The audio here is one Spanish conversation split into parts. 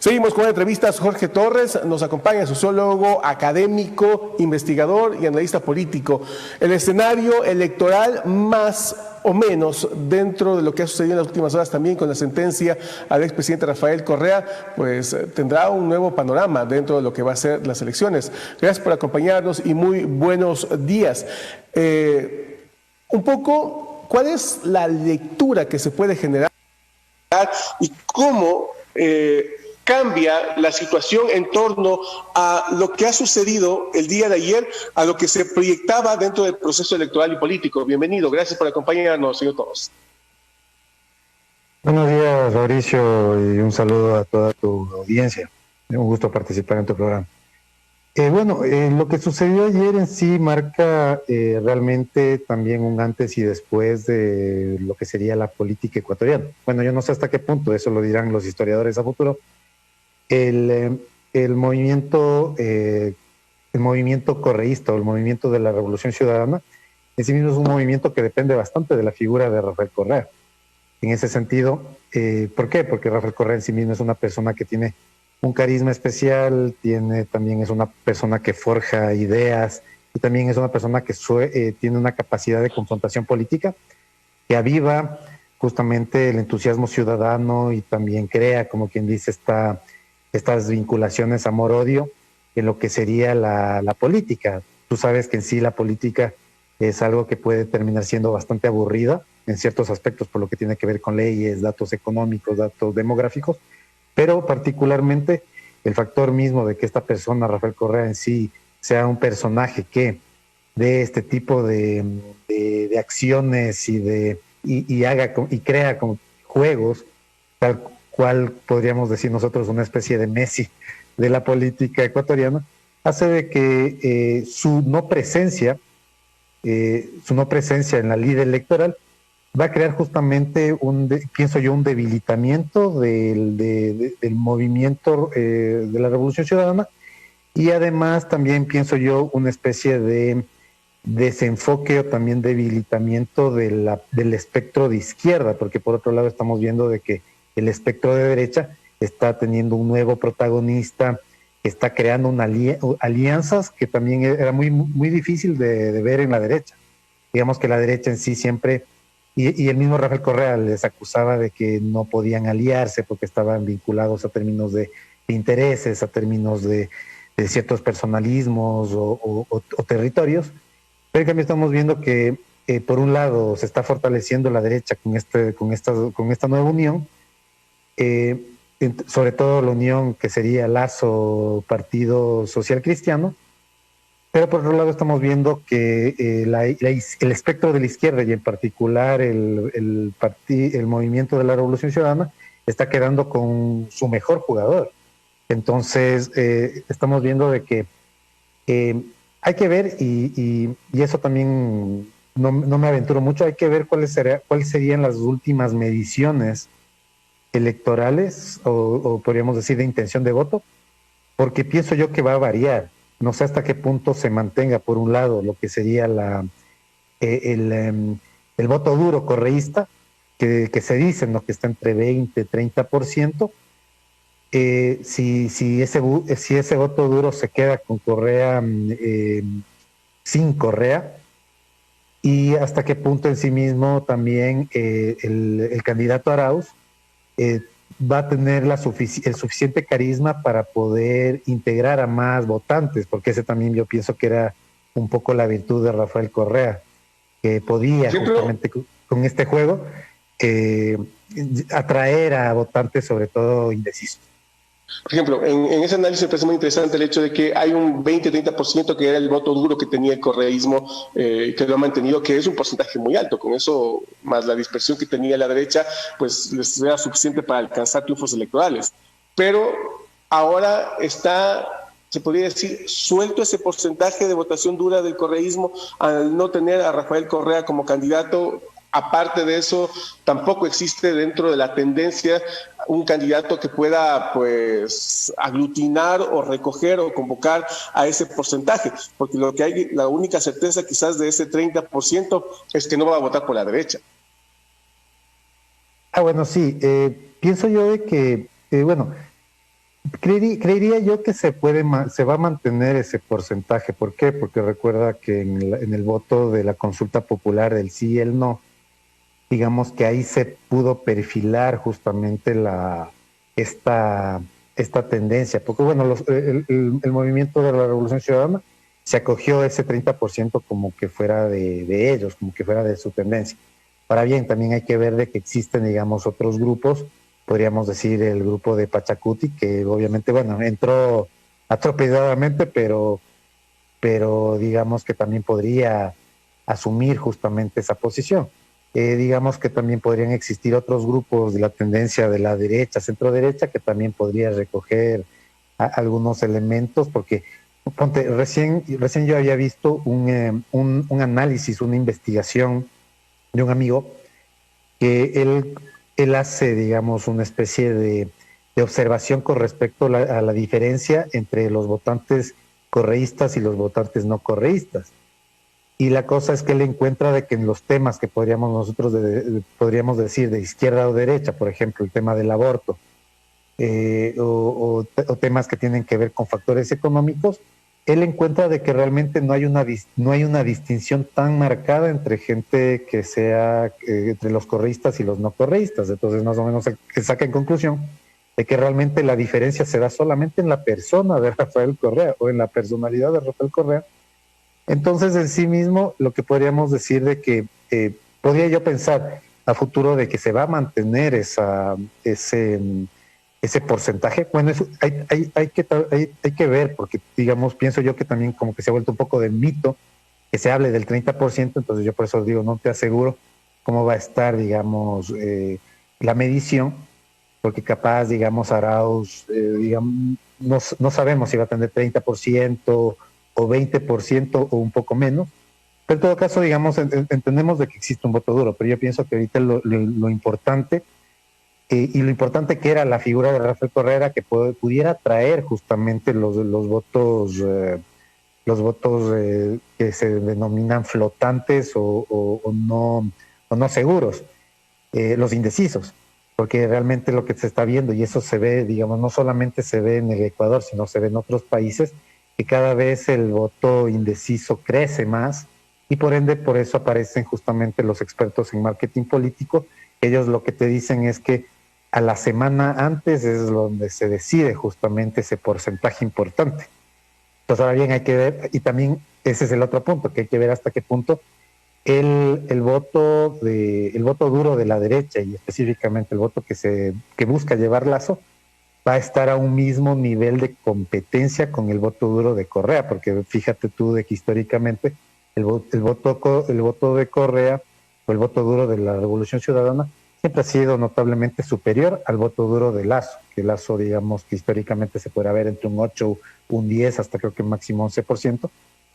Seguimos con entrevistas. Jorge Torres nos acompaña, sociólogo, académico, investigador y analista político. El escenario electoral más o menos dentro de lo que ha sucedido en las últimas horas también con la sentencia al expresidente Rafael Correa, pues tendrá un nuevo panorama dentro de lo que va a ser las elecciones. Gracias por acompañarnos y muy buenos días. Un poco, ¿cuál es la lectura que se puede generar y cómo cambia la situación en torno a lo que ha sucedido el día de ayer, a lo que se proyectaba dentro del proceso electoral y político? Bienvenido, gracias por acompañarnos, señor Torres. Buenos días, Mauricio, y un saludo a toda tu audiencia. Un gusto participar en tu programa. Lo que sucedió ayer en sí marca realmente también un antes y después de lo que sería la política ecuatoriana. Bueno, yo no sé hasta qué punto, eso lo dirán los historiadores a futuro. El movimiento correísta o el movimiento de la Revolución Ciudadana en sí mismo es un movimiento que depende bastante de la figura de Rafael Correa. En ese sentido, ¿por qué? Porque Rafael Correa en sí mismo es una persona que tiene un carisma especial, también es una persona que forja ideas y también es una persona que tiene una capacidad de confrontación política que aviva justamente el entusiasmo ciudadano y también crea, como quien dice, estas vinculaciones amor-odio en lo que sería la política. Tú sabes que en sí la política es algo que puede terminar siendo bastante aburrida en ciertos aspectos por lo que tiene que ver con leyes, datos económicos, datos demográficos, pero particularmente el factor mismo de que esta persona, Rafael Correa en sí, sea un personaje que dé este tipo de acciones y crea como juegos, tal cual podríamos decir nosotros una especie de Messi de la política ecuatoriana, hace de que su no presencia en la lid electoral va a crear justamente pienso yo, un debilitamiento del movimiento de la Revolución Ciudadana y además también pienso yo una especie de desenfoque o también debilitamiento del espectro de izquierda, porque por otro lado estamos viendo de que el espectro de derecha está teniendo un nuevo protagonista, está creando alianzas que también era muy, muy difícil de ver en la derecha. Digamos que la derecha en sí siempre... Y el mismo Rafael Correa les acusaba de que no podían aliarse porque estaban vinculados a términos de intereses, a términos de ciertos personalismos o territorios. Pero en cambio estamos viendo que por un lado se está fortaleciendo la derecha con esta nueva unión, sobre todo la unión que sería Lazo Partido Social Cristiano. Pero por otro lado estamos viendo que el espectro de la izquierda y en particular el movimiento de la Revolución Ciudadana está quedando con su mejor jugador. Entonces estamos viendo de que hay que ver, y eso también no me aventuro mucho, hay que ver cuáles serían las últimas mediciones electorales o podríamos decir de intención de voto, porque pienso yo que va a variar. No sé hasta qué punto se mantenga, por un lado, lo que sería el voto duro correísta, que se dice, ¿no?, que está entre 20 y 30%. Si ese voto duro se queda con Correa, sin Correa, y hasta qué punto en sí mismo también el candidato Arauz va a tener el suficiente carisma para poder integrar a más votantes, porque ese también yo pienso que era un poco la virtud de Rafael Correa, que podía justamente con este juego atraer a votantes sobre todo indecisos. Por ejemplo, en ese análisis me parece muy interesante el hecho de que hay un 20-30% que era el voto duro que tenía el correísmo, que lo ha mantenido, que es un porcentaje muy alto. Con eso, más la dispersión que tenía la derecha, pues les era suficiente para alcanzar triunfos electorales. Pero ahora se podría decir, suelto ese porcentaje de votación dura del correísmo al no tener a Rafael Correa como candidato. Aparte de eso, tampoco existe dentro de la tendencia un candidato que pueda, pues, aglutinar o recoger o convocar a ese porcentaje, porque la única certeza quizás de ese 30% es que no va a votar por la derecha. Bueno, sí, pienso yo de que, Creería yo que se va a mantener ese porcentaje. ¿Por qué? Porque recuerda que en el voto de la consulta popular del sí y el no, digamos que ahí se pudo perfilar justamente esta, esta tendencia, porque bueno, el movimiento de la Revolución Ciudadana se acogió ese 30% como que fuera de ellos, como que fuera de su tendencia. Ahora bien, también hay que ver de que existen, digamos, otros grupos, podríamos decir el grupo de Pachacuti, que obviamente, bueno, entró atropelladamente, pero digamos que también podría asumir justamente esa posición. Digamos que también podrían existir otros grupos de la tendencia de la derecha, centro derecha, que también podría recoger algunos elementos, porque ponte, recién yo había visto un análisis, una investigación de un amigo que él hace, digamos, una especie de observación con respecto a la diferencia entre los votantes correístas y los votantes no correístas. Y la cosa es que él encuentra de que en los temas que podríamos nosotros podríamos decir de izquierda o derecha, por ejemplo, el tema del aborto, o temas que tienen que ver con factores económicos, él encuentra de que realmente no hay una distinción tan marcada entre gente que sea entre los correístas y los no correístas. Entonces, más o menos, él saca en conclusión de que realmente la diferencia se da solamente en la persona de Rafael Correa o en la personalidad de Rafael Correa. Entonces, en sí mismo, lo que podríamos decir de que podría yo pensar a futuro de que se va a mantener ese porcentaje. Bueno, hay que ver, porque digamos, pienso yo que también como que se ha vuelto un poco de mito que se hable del 30%, entonces yo por eso digo, no te aseguro cómo va a estar, digamos, la medición, porque capaz, digamos, Arauz, digamos, no sabemos si va a tener 30% o 20% o un poco menos. Pero en todo caso, digamos, entendemos de que existe un voto duro, pero yo pienso que ahorita lo importante y lo importante que era la figura de Rafael Correa, que pudiera traer justamente los votos que se denominan flotantes o no seguros, los indecisos, porque realmente lo que se está viendo, y eso se ve, digamos, no solamente se ve en el Ecuador, sino se ve en otros países, que cada vez el voto indeciso crece más y por ende por eso aparecen justamente los expertos en marketing político. Ellos lo que te dicen es que a la semana antes es donde se decide justamente ese porcentaje importante. Entonces ahora bien hay que ver, y también ese es el otro punto, que hay que ver hasta qué punto el voto duro de la derecha y específicamente el voto que busca llevar Lazo va a estar a un mismo nivel de competencia con el voto duro de Correa, porque fíjate tú de que históricamente el voto de Correa o el voto duro de la Revolución Ciudadana siempre ha sido notablemente superior al voto duro de Lazo, que Lazo, digamos, que históricamente se puede ver entre un 8, un 10, hasta creo que máximo 11%,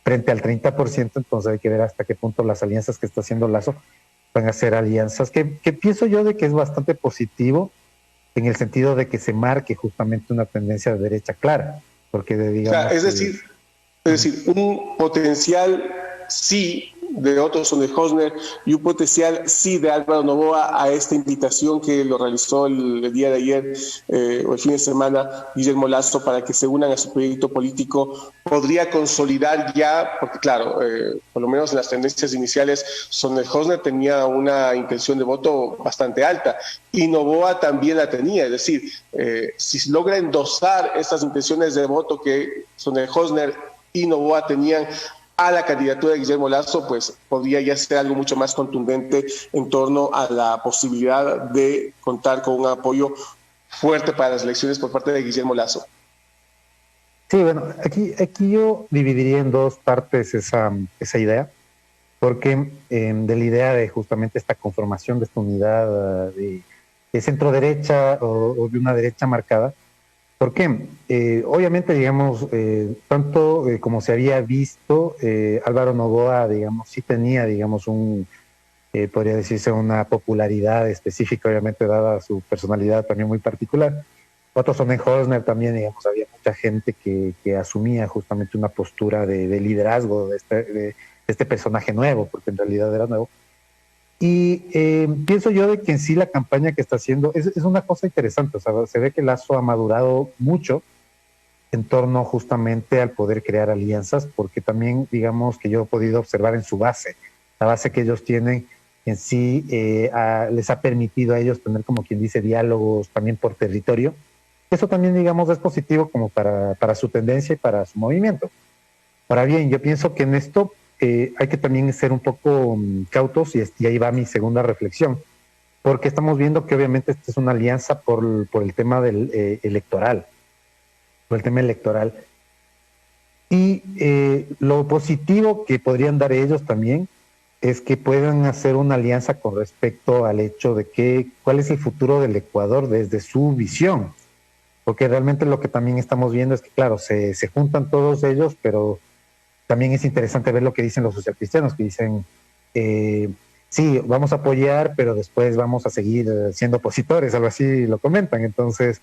frente al 30%, entonces hay que ver hasta qué punto las alianzas que está haciendo Lazo van a ser alianzas que pienso yo de que es bastante positivo en el sentido de que se marque justamente una tendencia de derecha clara, porque digamos... O sea, es decir, un potencial sí de Otto Sonnenhösner y un potencial sí de Álvaro Noboa a esta invitación que lo realizó el día de ayer o el fin de semana Guillermo Lasso para que se unan a su proyecto político, podría consolidar ya, porque claro, por lo menos en las tendencias iniciales, Sonnenhösner tenía una intención de voto bastante alta y Noboa también la tenía, es decir, si logra endosar estas intenciones de voto que Sonnenhösner y Noboa tenían a la candidatura de Guillermo Lasso, pues podría ya ser algo mucho más contundente en torno a la posibilidad de contar con un apoyo fuerte para las elecciones por parte de Guillermo Lasso. Sí, bueno, aquí yo dividiría en dos partes esa idea, porque de la idea de justamente esta conformación de esta unidad de centro derecha o de una derecha marcada. ¿Por qué? Obviamente, digamos, tanto como se había visto, Álvaro Noboa, digamos, sí tenía, digamos, podría decirse una popularidad específica, obviamente, dada su personalidad también muy particular. Otto Sonnenhösner también, digamos, había mucha gente que asumía justamente una postura de liderazgo de este personaje nuevo, porque en realidad era nuevo. Y pienso yo de que en sí la campaña que está haciendo es una cosa interesante. O sea, se ve que Lasso ha madurado mucho en torno justamente al poder crear alianzas, porque también, digamos, que yo he podido observar en su base, la base que ellos tienen en sí les ha permitido a ellos tener, como quien dice, diálogos también por territorio. Eso también, digamos, es positivo como para su tendencia y para su movimiento. Ahora bien, yo pienso que en esto hay que también ser un poco cautos, y ahí va mi segunda reflexión, porque estamos viendo que obviamente esta es una alianza por el tema del electoral, por el tema electoral. Y lo positivo que podrían dar ellos también es que puedan hacer una alianza con respecto al hecho de cuál es el futuro del Ecuador desde su visión, porque realmente lo que también estamos viendo es que, claro, se juntan todos ellos, pero también es interesante ver lo que dicen los socialcristianos, que dicen, sí, vamos a apoyar, pero después vamos a seguir siendo opositores, algo así lo comentan. Entonces,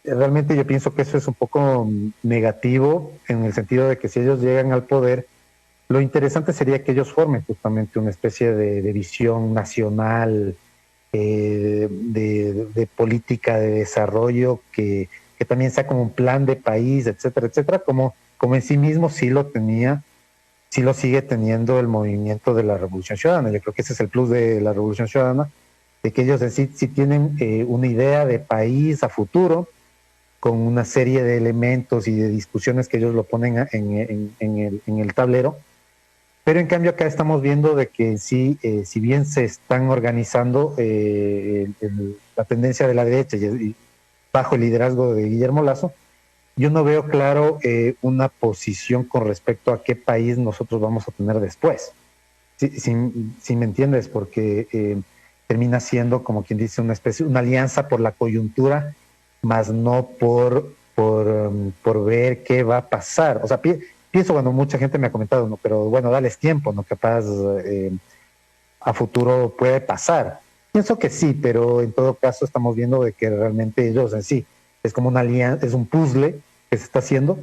realmente yo pienso que eso es un poco negativo, en el sentido de que si ellos llegan al poder, lo interesante sería que ellos formen justamente una especie de visión nacional, de política de desarrollo, que también sea como un plan de país, etcétera, etcétera, como en sí mismo sí lo tenía, sí lo sigue teniendo el movimiento de la Revolución Ciudadana. Yo creo que ese es el plus de la Revolución Ciudadana, de que ellos en sí tienen una idea de país a futuro, con una serie de elementos y de discusiones que ellos lo ponen en el tablero. Pero en cambio acá estamos viendo de que sí, si bien se están organizando la tendencia de la derecha y bajo el liderazgo de Guillermo Lasso, yo no veo claro una posición con respecto a qué país nosotros vamos a tener después. Si me entiendes, porque termina siendo, como quien dice, una alianza por la coyuntura, más no por ver qué va a pasar. O sea, pienso cuando mucha gente me ha comentado, ¿no? Pero bueno, dales tiempo, ¿no? Capaz a futuro puede pasar. Pienso que sí, pero en todo caso estamos viendo de que realmente ellos en sí es como una alianza, es un puzzle que se está haciendo,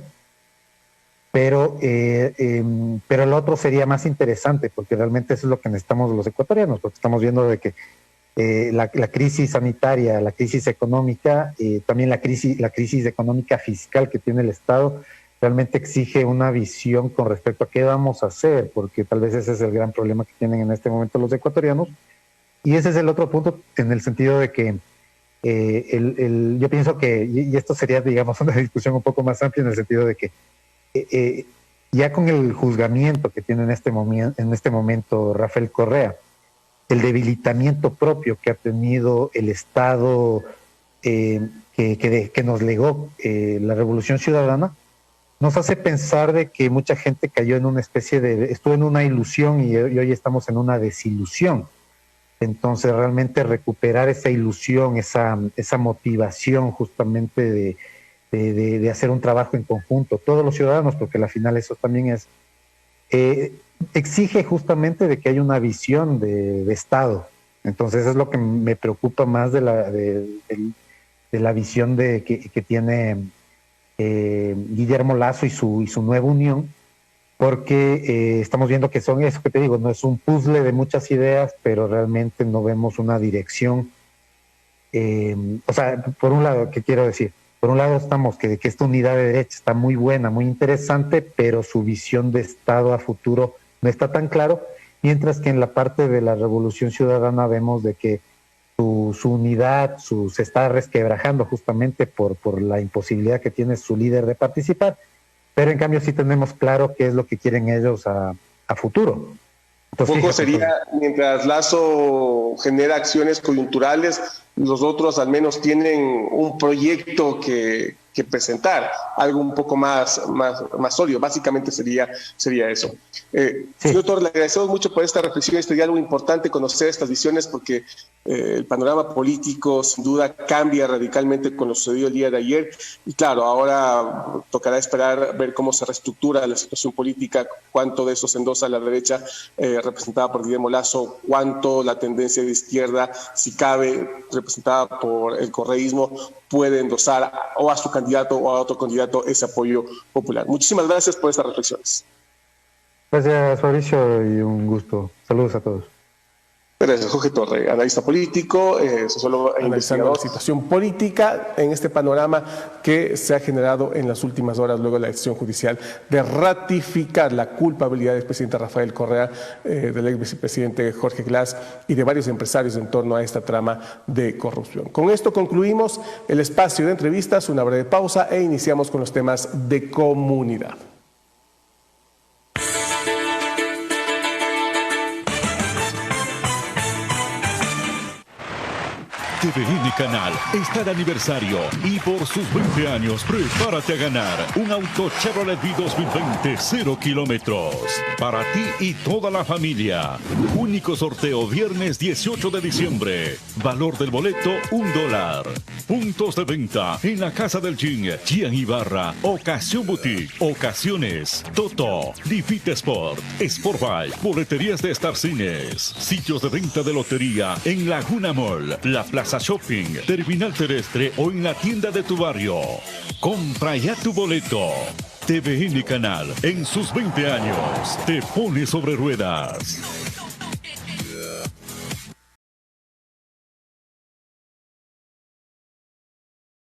pero el otro sería más interesante, porque realmente eso es lo que necesitamos los ecuatorianos, porque estamos viendo de que la crisis sanitaria, la crisis económica, también la crisis económica fiscal que tiene el Estado, realmente exige una visión con respecto a qué vamos a hacer, porque tal vez ese es el gran problema que tienen en este momento los ecuatorianos. Y ese es el otro punto, en el sentido de que yo pienso que, y esto sería, digamos, una discusión un poco más amplia, en el sentido de que ya con el juzgamiento que tiene en este momento Rafael Correa, el debilitamiento propio que ha tenido el Estado que nos legó la Revolución Ciudadana, nos hace pensar de que mucha gente cayó en una especie estuvo en una ilusión y hoy estamos en una desilusión. Entonces realmente recuperar esa ilusión, esa motivación justamente de hacer un trabajo en conjunto, todos los ciudadanos, porque al final eso también es, exige justamente de que haya una visión de Estado. Entonces eso es lo que me preocupa más de la visión que tiene Guillermo Lasso y su nueva unión, porque estamos viendo que son eso que te digo, no es un puzzle de muchas ideas, pero realmente no vemos una dirección. O sea, por un lado, ¿qué quiero decir? Por un lado estamos que esta unidad de derecha está muy buena, muy interesante, pero su visión de Estado a futuro no está tan claro, mientras que en la parte de la Revolución Ciudadana vemos de que su unidad se está resquebrajando justamente por la imposibilidad que tiene su líder de participar, pero en cambio sí tenemos claro qué es lo que quieren ellos a futuro. Entonces, poco sería, mientras Lasso genera acciones coyunturales, los otros al menos tienen un proyecto que presentar, algo un poco más sólido. Básicamente sería eso. Sí. Señor Torres, le agradecemos mucho por esta reflexión. Este diálogo importante, conocer estas visiones, porque el panorama político sin duda cambia radicalmente con lo sucedido el día de ayer. Y claro, ahora tocará esperar ver cómo se reestructura la situación política, cuánto de eso se endosa a la derecha representada por Guillermo Lasso, cuánto la tendencia de izquierda, si cabe, representada por el correísmo, puede endosar o a su candidato o a otro candidato ese apoyo popular. Muchísimas gracias por estas reflexiones. Gracias, Fabricio, y un gusto. Saludos a todos. Gracias, Jorge Torre, analista político, sociólogo e analizando investigador. la situación política en este panorama que se ha generado en las últimas horas luego de la decisión judicial de ratificar la culpabilidad del presidente Rafael Correa, del ex vicepresidente Jorge Glass y de varios empresarios en torno a esta trama de corrupción. Con esto concluimos el espacio de entrevistas, una breve pausa e iniciamos con los temas de comunidad. TVN Canal está de aniversario y por sus 20 años prepárate a ganar un auto Chevrolet V 2020 0 kilómetros para ti y toda la familia. Único sorteo viernes 18 de diciembre. Valor del boleto $1. Puntos de venta en la Casa del Gin, Gian Ibarra, Ocasión Boutique, Ocasiones, Toto, Divite Sport, Sport Bike, boleterías de Star Cines, sitios de venta de lotería en Laguna Mall, La Plaza Shopping, Terminal Terrestre o en la tienda de tu barrio. Compra ya tu boleto. TVN Canal, en sus 20 años, te pone sobre ruedas.